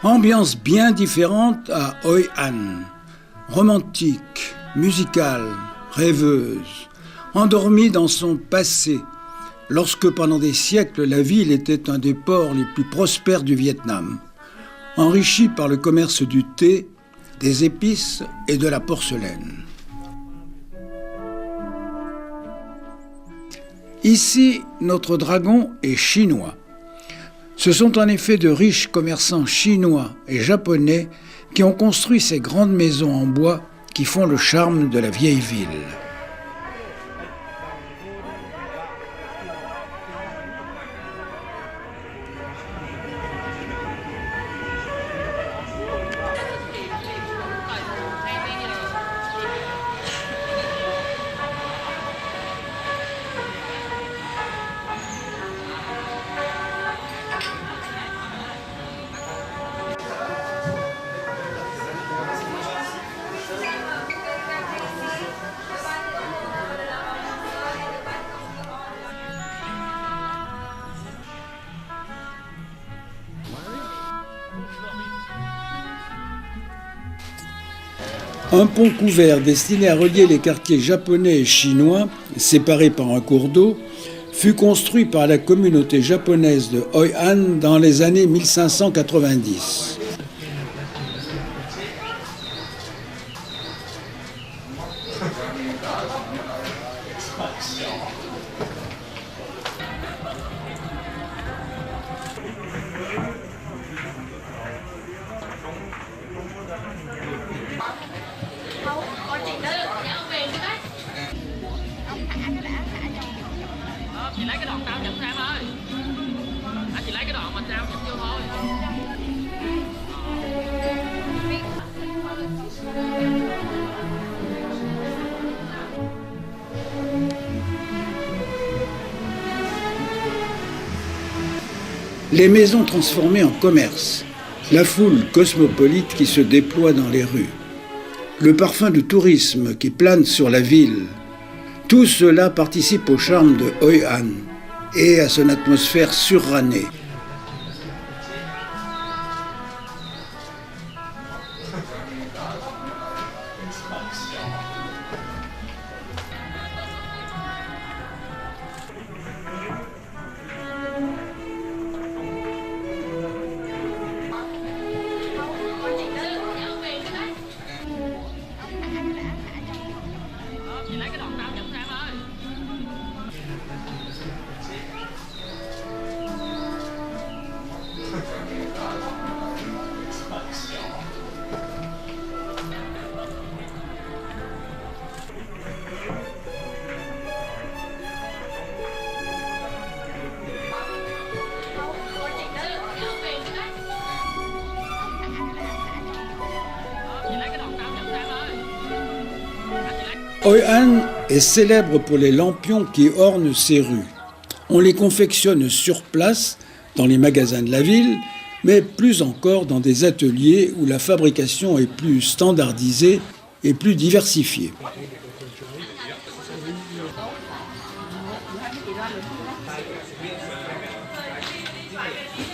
Ambiance bien différente à Hoi An. Romantique, musicale, rêveuse, endormie dans son passé, lorsque pendant des siècles la ville était un des ports les plus prospères du Vietnam, enrichie par le commerce du thé, des épices et de la porcelaine. Ici, notre dragon est chinois. Ce sont en effet de riches commerçants chinois et japonais qui ont construit ces grandes maisons en bois qui font le charme de la vieille ville. Un pont couvert destiné à relier les quartiers japonais et chinois, séparés par un cours d'eau, fut construit par la communauté japonaise de Hoi An dans les années 1590. Chị lấy cái đoạn tao nhận ra em ơi. Chị lấy cái đoạn mà tao nhận vô thôi. Les maisons transformées en commerce, la foule cosmopolite qui se déploie dans les rues, le parfum du tourisme qui plane sur la ville, tout cela participe au charme de Hoi An et à son atmosphère surannée. Chị lấy cái đoạn tao nhận ra em ơi. Hoi An est célèbre pour les lampions qui ornent ses rues. On les confectionne sur place, dans les magasins de la ville, mais plus encore dans des ateliers où la fabrication est plus standardisée et plus diversifiée.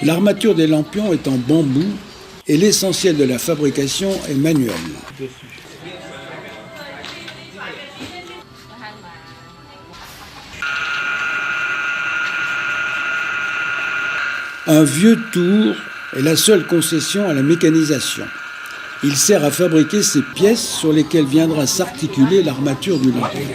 L'armature des lampions est en bambou et l'essentiel de la fabrication est manuel. Un vieux tour est la seule concession à la mécanisation. Il sert à fabriquer ces pièces sur lesquelles viendra s'articuler l'armature du lampion.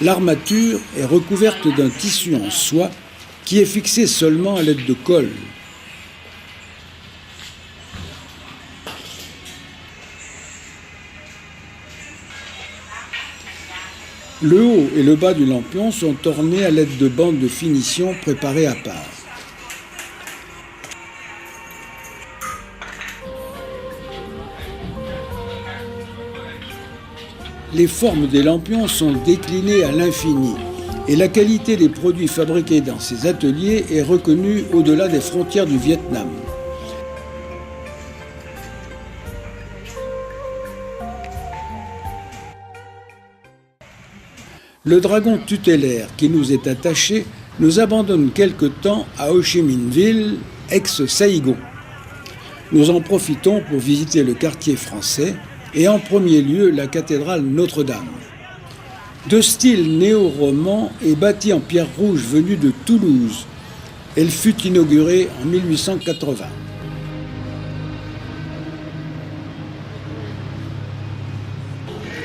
L'armature est recouverte d'un tissu en soie qui est fixé seulement à l'aide de colle. Le haut et le bas du lampion sont ornés à l'aide de bandes de finition préparées à part. Les formes des lampions sont déclinées à l'infini et la qualité des produits fabriqués dans ces ateliers est reconnue au-delà des frontières du Vietnam. Le dragon tutélaire qui nous est attaché nous abandonne quelque temps à Ho Chi Minh Ville, ex-Saïgon. Nous en profitons pour visiter le quartier français et en premier lieu la cathédrale Notre-Dame. De style néo-roman et bâtie en pierre rouge venue de Toulouse, elle fut inaugurée en 1880.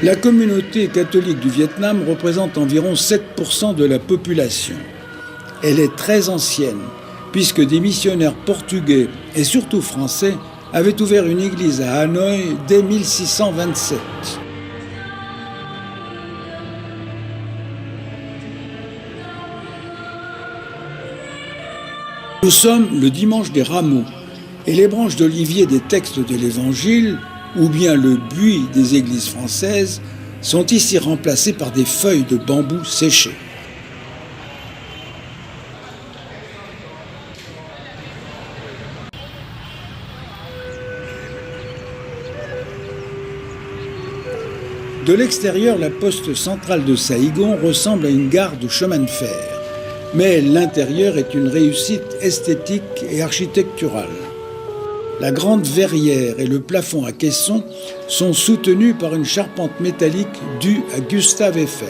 La communauté catholique du Vietnam représente environ 7% de la population. Elle est très ancienne, puisque des missionnaires portugais et surtout français avaient ouvert une église à Hanoï dès 1627. Nous sommes le dimanche des rameaux, et les branches d'olivier des textes de l'Évangile, ou bien le buis des églises françaises, sont ici remplacées par des feuilles de bambou séchées. De l'extérieur, la poste centrale de Saïgon ressemble à une gare de chemin de fer, mais l'intérieur est une réussite esthétique et architecturale. La grande verrière et le plafond à caisson sont soutenus par une charpente métallique due à Gustave Eiffel.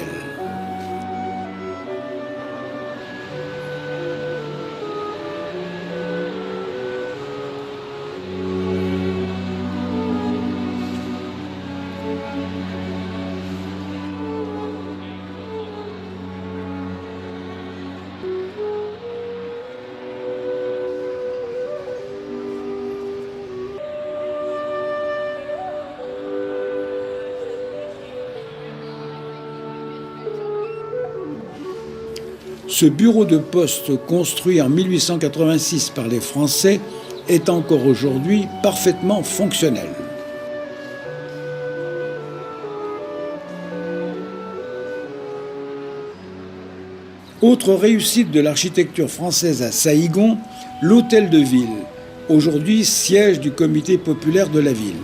Ce bureau de poste construit en 1886 par les Français est encore aujourd'hui parfaitement fonctionnel. Autre réussite de l'architecture française à Saïgon, l'hôtel de ville, aujourd'hui siège du comité populaire de la ville.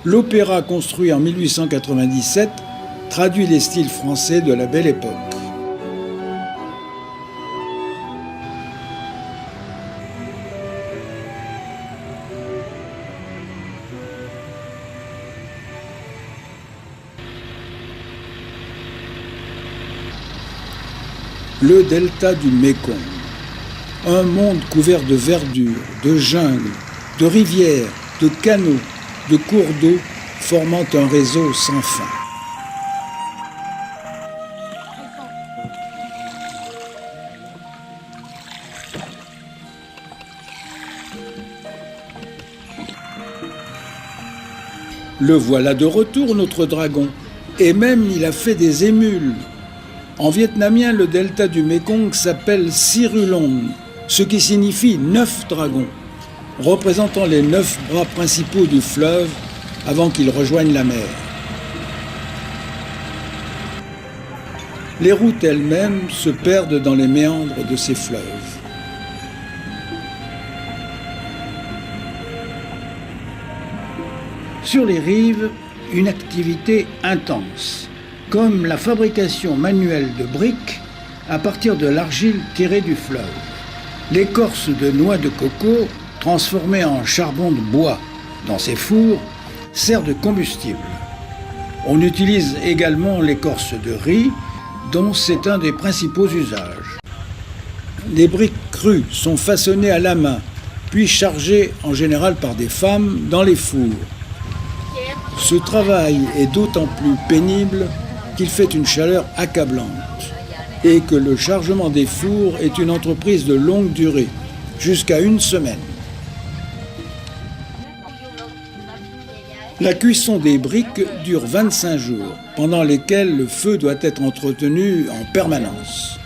L'opéra construit en 1897 traduit les styles français de la Belle Époque. Le delta du Mékong, un monde couvert de verdure, de jungle, de rivières, de canaux, de cours d'eau formant un réseau sans fin. Le voilà de retour, notre dragon, et même il a fait des émules. En vietnamien, le delta du Mékong s'appelle Sirulong, ce qui signifie 9 dragons, représentant les 9 bras principaux du fleuve avant qu'il rejoigne la mer. Les routes elles-mêmes se perdent dans les méandres de ces fleuves. Sur les rives, une activité intense, comme la fabrication manuelle de briques à partir de l'argile tirée du fleuve. L'écorce de noix de coco, transformée en charbon de bois dans ces fours, sert de combustible. On utilise également l'écorce de riz, dont c'est un des principaux usages. Les briques crues sont façonnées à la main, puis chargées en général par des femmes dans les fours. Ce travail est d'autant plus pénible qu'il fait une chaleur accablante et que le chargement des fours est une entreprise de longue durée, jusqu'à une semaine. La cuisson des briques dure 25 jours, pendant lesquels le feu doit être entretenu en permanence.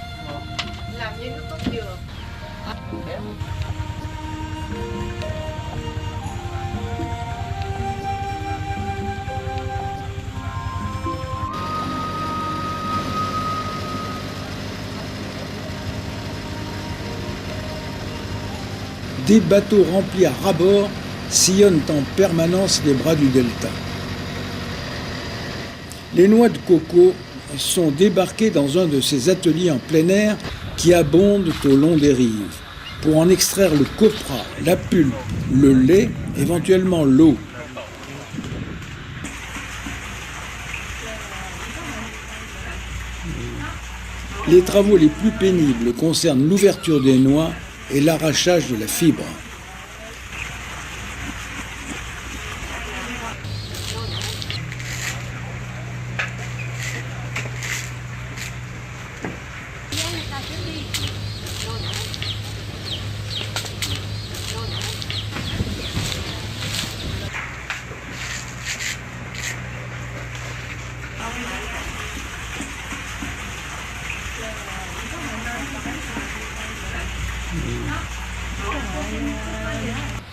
Des bateaux remplis à ras-bord sillonnent en permanence les bras du delta. Les noix de coco sont débarquées dans un de ces ateliers en plein air qui abondent au long des rives pour en extraire le copra, la pulpe, le lait, éventuellement l'eau. Les travaux les plus pénibles concernent l'ouverture des noix et l'arrachage de la fibre.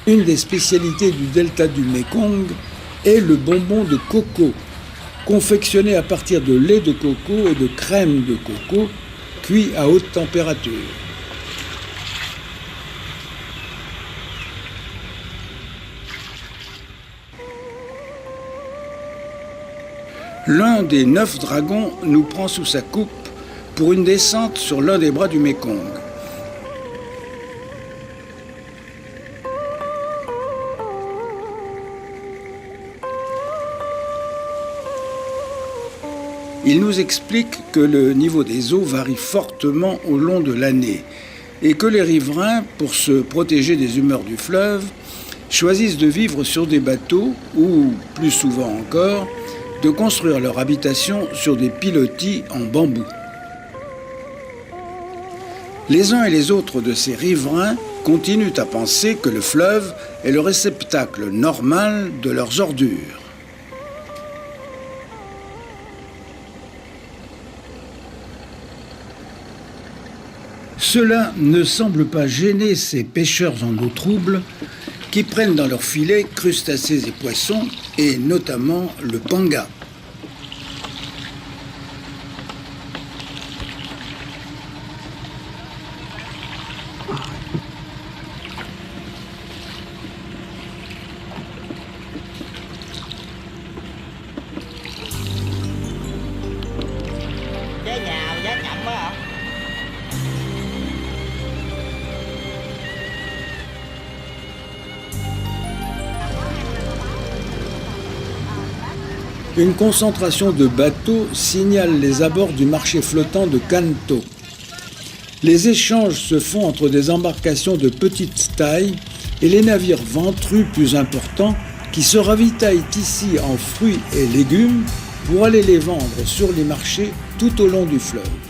Une des spécialités du delta du Mékong est le bonbon de coco, confectionné à partir de lait de coco et de crème de coco, cuit à haute température. L'un des 9 dragons nous prend sous sa coupe pour une descente sur l'un des bras du Mékong. Il nous explique que le niveau des eaux varie fortement au long de l'année et que les riverains, pour se protéger des humeurs du fleuve, choisissent de vivre sur des bateaux ou, plus souvent encore, de construire leur habitation sur des pilotis en bambou. Les uns et les autres de ces riverains continuent à penser que le fleuve est le réceptacle normal de leurs ordures. Cela ne semble pas gêner ces pêcheurs en eau trouble qui prennent dans leurs filets crustacés et poissons, et notamment le panga. Une concentration de bateaux signale les abords du marché flottant de Kanto. Les échanges se font entre des embarcations de petite taille et les navires ventrus plus importants qui se ravitaillent ici en fruits et légumes pour aller les vendre sur les marchés tout au long du fleuve.